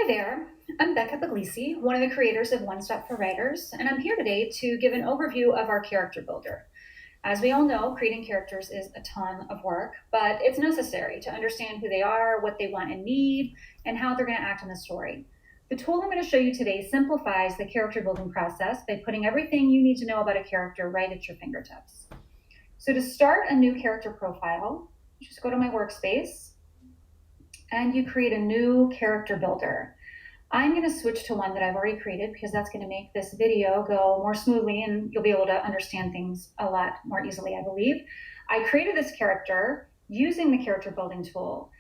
Hi there, I'm Becca Puglisi, one of the creators of One Step for Writers, and I'm here today to give an overview of our character builder. As we all know, creating characters is a ton of work, but it's necessary to understand who they are, what they want and need, and how they're going to act in the story. The tool I'm going to show you today simplifies the character building process by putting everything you need to know about a character right at your fingertips. So to start a new character profile, just go to my workspace and you create a new character builder. I'm going to switch to one that I've already created because that's going to make this video go more smoothly and you'll be able to understand things a lot more easily, I believe. I created this character using the character building tool.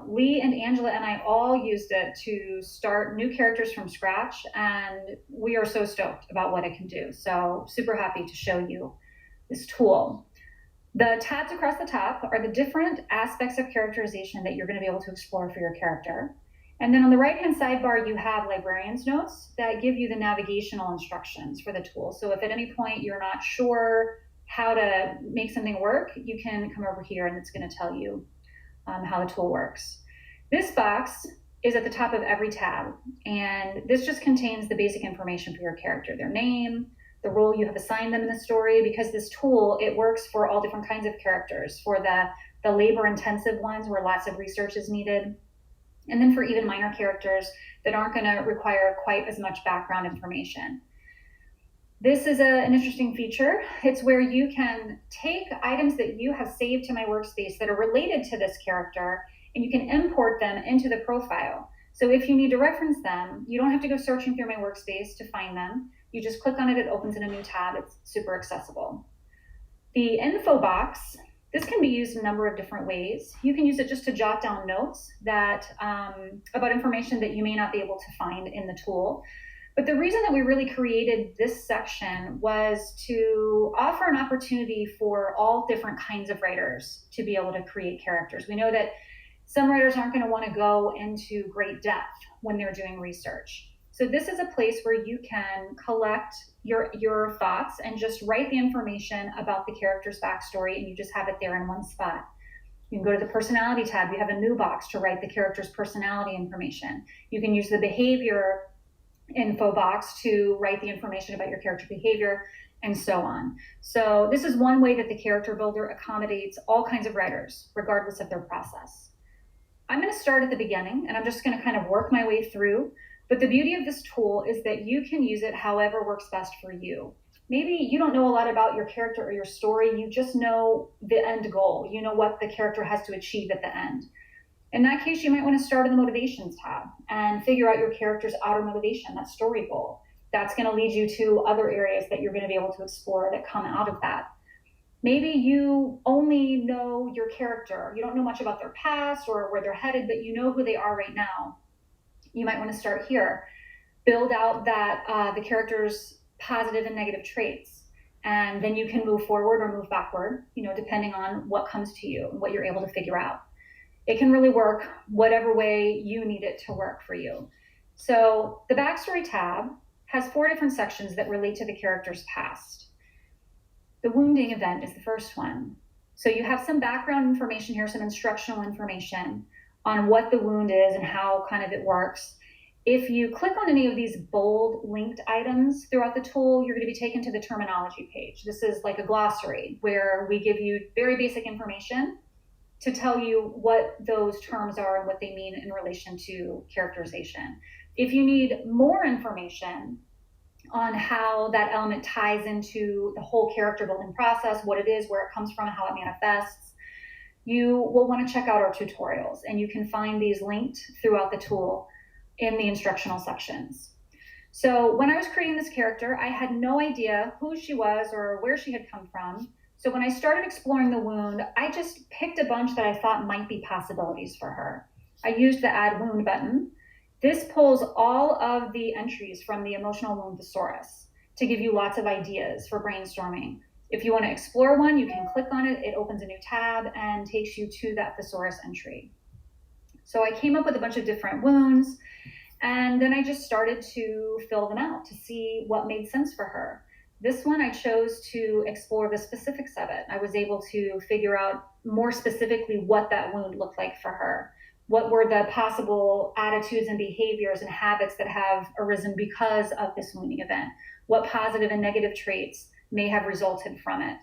Lee and Angela and I all used it to start new characters from scratch, and we are so stoked about what it can do. So super happy to show you this tool. The tabs across the top are the different aspects of characterization that you're going to be able to explore for your character. And then on the right-hand sidebar, you have librarian's notes that give you the navigational instructions for the tool. So if at any point you're not sure how to make something work, you can come over here and it's going to tell you how the tool works. This box is at the top of every tab, and this just contains the basic information for your character, their name, the role you have assigned them in the story, because this tool, it works for all different kinds of characters, for the labor-intensive ones where lots of research is needed, and then for even minor characters that aren't going to require quite as much background information. This is an interesting feature. It's where you can take items that you have saved to my workspace that are related to this character, and you can import them into the profile. So if you need to reference them, you don't have to go searching through my workspace to find them. You just click on it, it opens in a new tab. It's super accessible. The info box, this can be used in a number of different ways. You can use it just to jot down notes that about information that you may not be able to find in the tool. But the reason that we really created this section was to offer an opportunity for all different kinds of writers to be able to create characters. We know that some writers aren't going to want to go into great depth when they're doing research. So this is a place where you can collect your thoughts and just write the information about the character's backstory, and you just have it there in one spot. You can go to the personality tab. You have a new box to write the character's personality information. You can use the behavior info box to write the information about your character behavior, and so on. So this is one way that the character builder accommodates all kinds of writers, regardless of their process. I'm going to start at the beginning, and I'm just going to kind of work my way through. But the beauty of this tool is that you can use it however works best for you. Maybe you don't know a lot about your character or your story. You just know the end goal. You know what the character has to achieve at the end. In that case, you might want to start in the motivations tab and figure out your character's outer motivation, that story goal. That's going to lead you to other areas that you're going to be able to explore that come out of that. Maybe you only know your character. You don't know much about their past or where they're headed, but you know who they are right now. You might want to start here. Build out that the character's positive and negative traits, and then you can move forward or move backward, depending on what comes to you and what you're able to figure out. It can really work whatever way you need it to work for you. So the backstory tab has 4 different sections that relate to the character's past. The wounding event is the first one. So you have some background information here, some instructional information on what the wound is and how kind of it works. If you click on any of these bold linked items throughout the tool, you're going to be taken to the terminology page. This is like a glossary where we give you very basic information to tell you what those terms are and what they mean in relation to characterization. If you need more information on how that element ties into the whole character building process, what it is, where it comes from, and how it manifests, you will want to check out our tutorials, and you can find these linked throughout the tool in the instructional sections. So when I was creating this character, I had no idea who she was or where she had come from. So when I started exploring the wound, I just picked a bunch that I thought might be possibilities for her. I used the Add Wound button. This pulls all of the entries from the Emotional Wound Thesaurus to give you lots of ideas for brainstorming. If you want to explore one, you can click on it. It opens a new tab and takes you to that thesaurus entry. So I came up with a bunch of different wounds, and then I just started to fill them out to see what made sense for her. This one, I chose to explore the specifics of it. I was able to figure out more specifically what that wound looked like for her, What were the possible attitudes and behaviors and habits that have arisen because of this wounding event? What positive and negative traits may have resulted from it?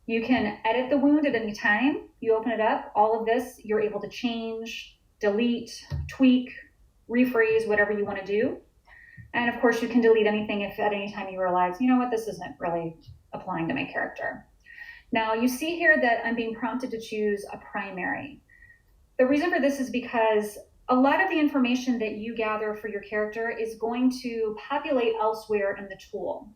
You can edit the wound at any time. You open it up, all of this, you're able to change, delete, tweak, rephrase, whatever you want to do. And of course, you can delete anything if at any time you realize, you know what, this isn't really applying to my character. Now, you see here that I'm being prompted to choose a primary. The reason for this is because a lot of the information that you gather for your character is going to populate elsewhere in the tool.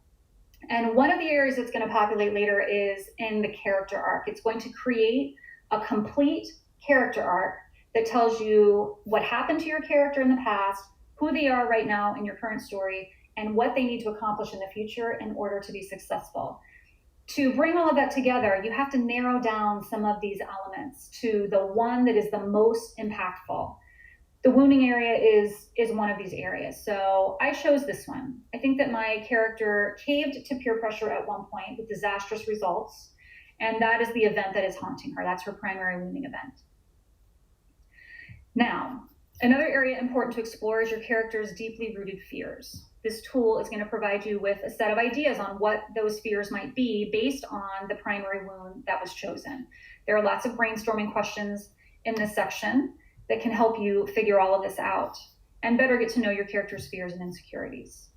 And one of the areas it's going to populate later is in the character arc. It's going to create a complete character arc that tells you what happened to your character in the past, who they are right now in your current story, and what they need to accomplish in the future in order to be successful. To bring all of that together, you have to narrow down some of these elements to the one that is the most impactful. The wounding area is one of these areas. So I chose this one. I think that my character caved to peer pressure at one point with disastrous results, and that is the event that is haunting her. That's her primary wounding event. Now, another area important to explore is your character's deeply rooted fears. This tool is going to provide you with a set of ideas on what those fears might be based on the primary wound that was chosen. There are lots of brainstorming questions in this section that can help you figure all of this out and better get to know your character's fears and insecurities.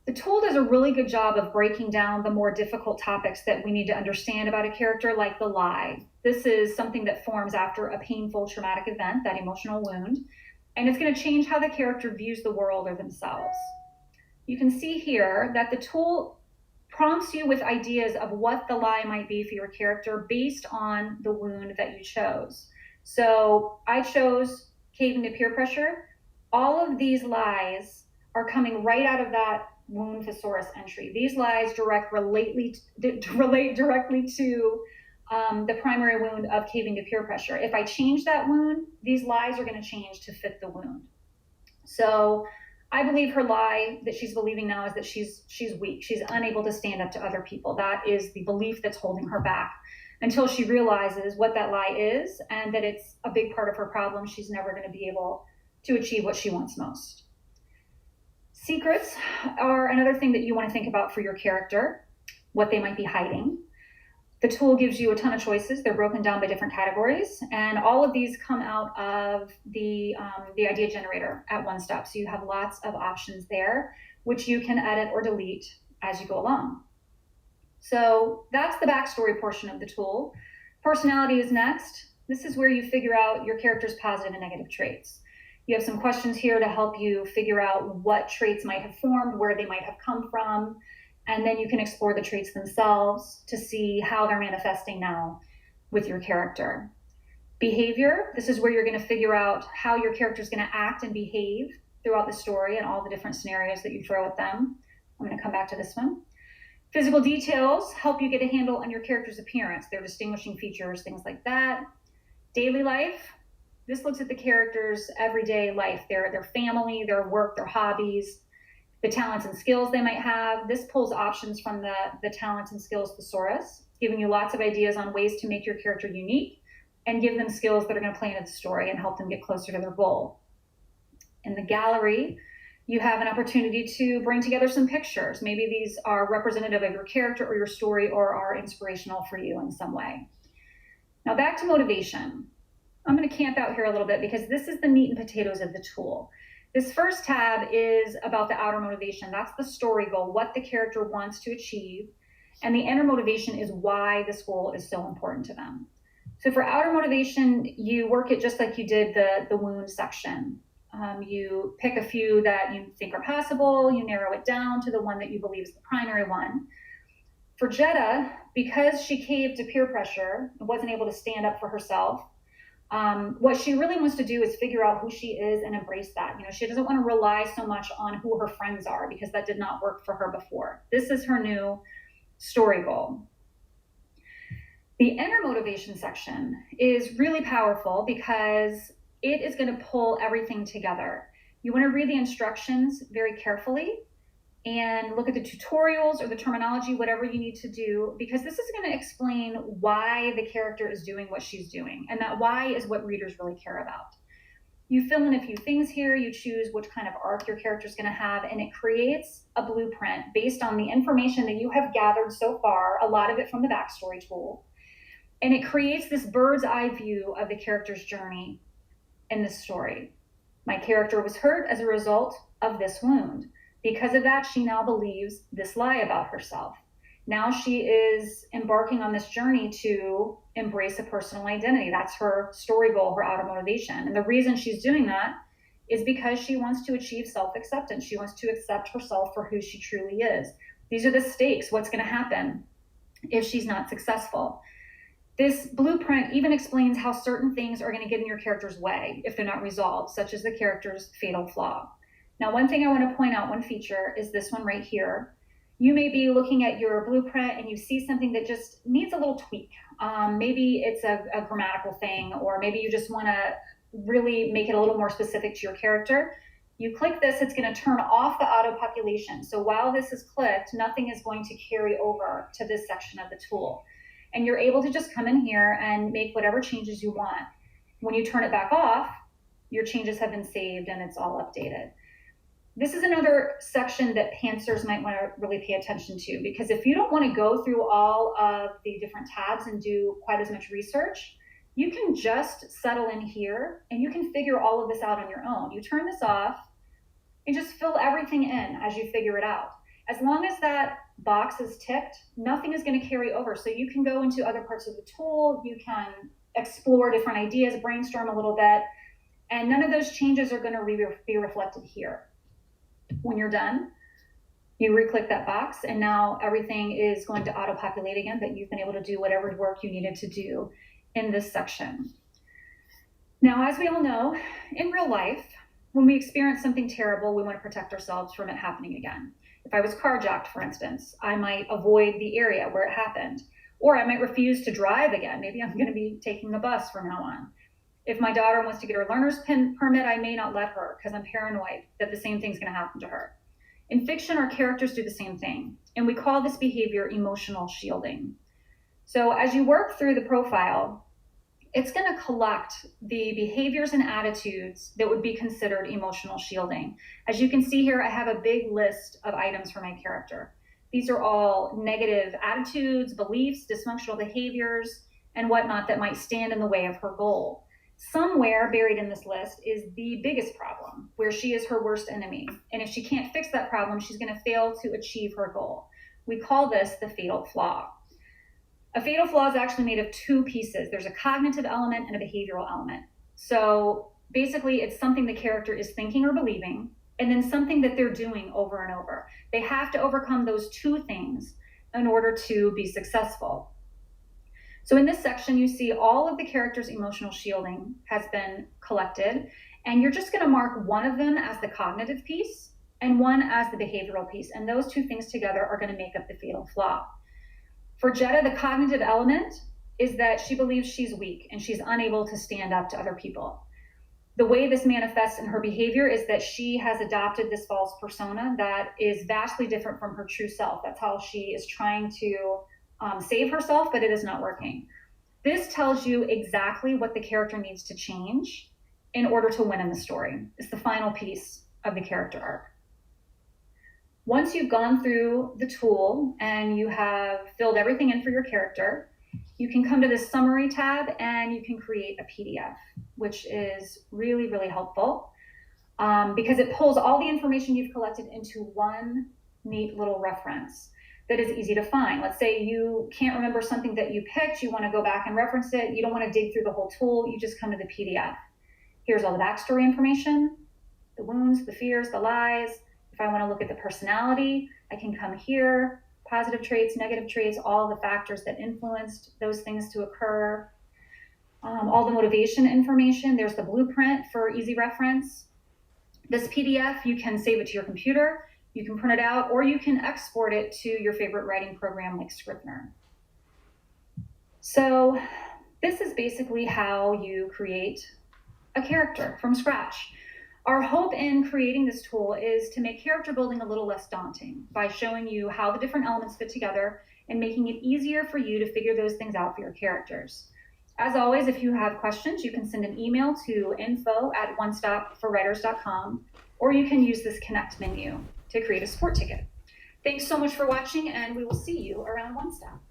The tool does a really good job of breaking down the more difficult topics that we need to understand about a character, like the lie. This is something that forms after a painful traumatic event, that emotional wound, and it's going to change how the character views the world or themselves. You can see here that the tool prompts you with ideas of what the lie might be for your character based on the wound that you chose. So I chose caving to peer pressure. All of these lies are coming right out of that wound thesaurus entry. These lies relate directly to the primary wound of caving to peer pressure. If I change that wound, these lies are going to change to fit the wound. So I believe her lie that she's believing now is that she's weak. She's unable to stand up to other people. That is the belief that's holding her back until she realizes what that lie is and that it's a big part of her problem. She's never going to be able to achieve what she wants most. Secrets are another thing that you want to think about for your character, what they might be hiding. The tool gives you a ton of choices. They're broken down by different categories, and all of these come out of the idea generator at one step. So you have lots of options there, which you can edit or delete as you go along. So that's the backstory portion of the tool. Personality is next. This is where you figure out your character's positive and negative traits. You have some questions here to help you figure out what traits might have formed, where they might have come from, and then you can explore the traits themselves to see how they're manifesting now with your character. Behavior, this is where you're going to figure out how your character is going to act and behave throughout the story and all the different scenarios that you throw at them. I'm going to come back to this one. Physical details help you get a handle on your character's appearance, their distinguishing features, things like that. Daily life, this looks at the character's everyday life, their family, their work, their hobbies, the talents and skills they might have. This pulls options from the talents and skills thesaurus, giving you lots of ideas on ways to make your character unique and give them skills that are going to play into the story and help them get closer to their goal. In the gallery, you have an opportunity to bring together some pictures. Maybe these are representative of your character or your story or are inspirational for you in some way. Now back to motivation. I'm going to camp out here a little bit because this is the meat and potatoes of the tool. This first tab is about the outer motivation. That's the story goal, what the character wants to achieve. And the inner motivation is why this goal is so important to them. So for outer motivation, you work it just like you did the wound section. You pick a few that you think are possible, you narrow it down to the one that you believe is the primary one. For Jetta, because she caved to peer pressure and wasn't able to stand up for herself, what she really wants to do is figure out who she is and embrace that. She doesn't want to rely so much on who her friends are because that did not work for her before. This is her new story goal. The inner motivation section is really powerful because it is going to pull everything together. You want to read the instructions very carefully and look at the tutorials or the terminology, whatever you need to do, because this is going to explain why the character is doing what she's doing. And that why is what readers really care about. You fill in a few things here, you choose which kind of arc your character is going to have, and it creates a blueprint based on the information that you have gathered so far, a lot of it from the backstory tool. And it creates this bird's eye view of the character's journey in this story. My character was hurt as a result of this wound. Because of that, she now believes this lie about herself. Now she is embarking on this journey to embrace a personal identity. That's her story goal, her outer motivation. And the reason she's doing that is because she wants to achieve self-acceptance. She wants to accept herself for who she truly is. These are the stakes. What's going to happen if she's not successful? This blueprint even explains how certain things are going to get in your character's way if they're not resolved, such as the character's fatal flaw. Now, one thing I want to point out, one feature, is this one right here. You may be looking at your blueprint and you see something that just needs a little tweak. Maybe it's a grammatical thing, or maybe you just want to really make it a little more specific to your character. You click this, it's going to turn off the auto population. So while this is clicked, nothing is going to carry over to this section of the tool. And you're able to just come in here and make whatever changes you want. When you turn it back off, your changes have been saved and it's all updated. This is another section that pantsers might want to really pay attention to, because if you don't want to go through all of the different tabs and do quite as much research, you can just settle in here and you can figure all of this out on your own. You turn this off and just fill everything in as you figure it out. As long as that box is ticked, nothing is going to carry over. So you can go into other parts of the tool, you can explore different ideas, brainstorm a little bit, and none of those changes are going to be reflected here. When you're done, you re-click that box and now everything is going to auto-populate again, but you've been able to do whatever work you needed to do in this section. Now, as we all know, in real life, when we experience something terrible, we want to protect ourselves from it happening again. If I was carjacked, for instance, I might avoid the area where it happened, or I might refuse to drive again. Maybe I'm going to be taking the bus from now on. If my daughter wants to get her learner's permit, I may not let her because I'm paranoid that the same thing's going to happen to her. In fiction, our characters do the same thing, and we call this behavior emotional shielding. So as you work through the profile, it's going to collect the behaviors and attitudes that would be considered emotional shielding. As you can see here, I have a big list of items for my character. These are all negative attitudes, beliefs, dysfunctional behaviors, and whatnot that might stand in the way of her goal. Somewhere buried in this list is the biggest problem, where she is her worst enemy. And if she can't fix that problem, she's going to fail to achieve her goal. We call this the fatal flaw. A fatal flaw is actually made of two pieces. There's a cognitive element and a behavioral element. So basically, it's something the character is thinking or believing, and then something that they're doing over and over. They have to overcome those two things in order to be successful. So in this section, you see all of the characters' emotional shielding has been collected, and you're just going to mark one of them as the cognitive piece and one as the behavioral piece. And those two things together are going to make up the fatal flaw. For Jetta, the cognitive element is that she believes she's weak and she's unable to stand up to other people. The way this manifests in her behavior is that she has adopted this false persona that is vastly different from her true self. That's how she is trying to save herself, but it is not working. This tells you exactly what the character needs to change in order to win in the story. It's the final piece of the character arc. Once you've gone through the tool and you have filled everything in for your character, you can come to this summary tab and you can create a PDF, which is really, really helpful because it pulls all the information you've collected into one neat little reference that is easy to find. Let's say you can't remember something that you picked, you want to go back and reference it, you don't want to dig through the whole tool, you just come to the PDF. Here's all the backstory information, the wounds, the fears, the lies. If I want to look at the personality, I can come here, positive traits, negative traits, all the factors that influenced those things to occur. All the motivation information, there's the blueprint for easy reference. This PDF, you can save it to your computer, you can print it out, or you can export it to your favorite writing program like Scrivener. So this is basically how you create a character from scratch. Our hope in creating this tool is to make character building a little less daunting by showing you how the different elements fit together and making it easier for you to figure those things out for your characters. As always, if you have questions, you can send an email to info@onestopforwriters.com, or you can use this Connect menu to create a support ticket. Thanks so much for watching, and we will see you around One Stop.